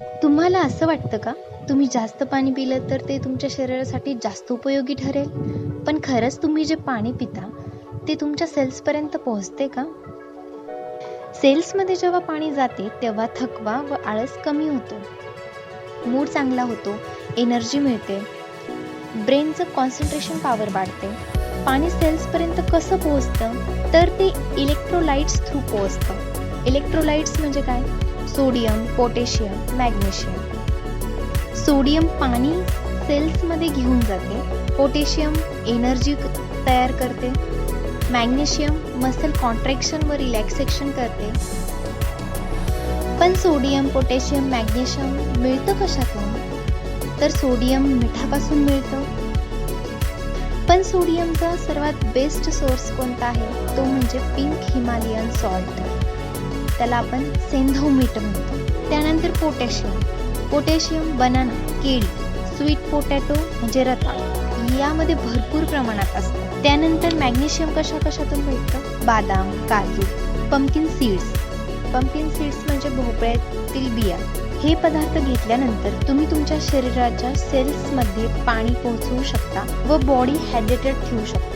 तुम्हाला असं वाटतं का तुम्ही जास्त पाणी पिलं तर ते तुमच्या शरीरासाठी जास्त उपयोगी ठरेल? पण खरंच तुम्ही जे पाणी पिता ते तुमच्या सेल्सपर्यंत पोहोचते का? सेल्समध्ये जेव्हा पाणी जाते तेव्हा थकवा व आळस कमी होतो, मूड चांगला होतो, एनर्जी मिळते, ब्रेनचं कॉन्सन्ट्रेशन पॉवर वाढते. पाणी सेल्सपर्यंत कसं पोहोचतं? तर ते इलेक्ट्रोलाइट्स थ्रू पोहोचतं. इलेक्ट्रोलाइट्स म्हणजे काय? Sodium, potassium, magnesium. सोडियम पाणी सेल्समध्ये घेऊन जाते, पोटॅशियम एनर्जी तयार करते, मॅग्नेशियम मसल कॉन्ट्रॅक्शन व रिलॅक्सेशन करते. पण सोडियम, पोटॅशियम, मॅग्नेशियम मिळतं कशातून? तर सोडियम मिठापासून मिळतं. पण सोडियमचा सर्वात बेस्ट सोर्स कोणता आहे? तो म्हणजे पिंक हिमालयन सॉल्ट, त्याला आपण सेंधव मीठ म्हणतो. त्यानंतर पोटॅशियम बनाना, केळी, स्वीट पोटॅटो म्हणजे रताळ यामध्ये भरपूर प्रमाणात असतं. त्यानंतर मॅग्नेशियम कशातून मिळतं? बादाम, काजू, पंपकिन सीड्स म्हणजे भोपळ्यातील बिया. हे पदार्थ घेतल्यानंतर तुम्ही तुमच्या शरीराच्या सेल्समध्ये पाणी पोहोचवू शकता व बॉडी हायड्रेटेड ठेवू शकता.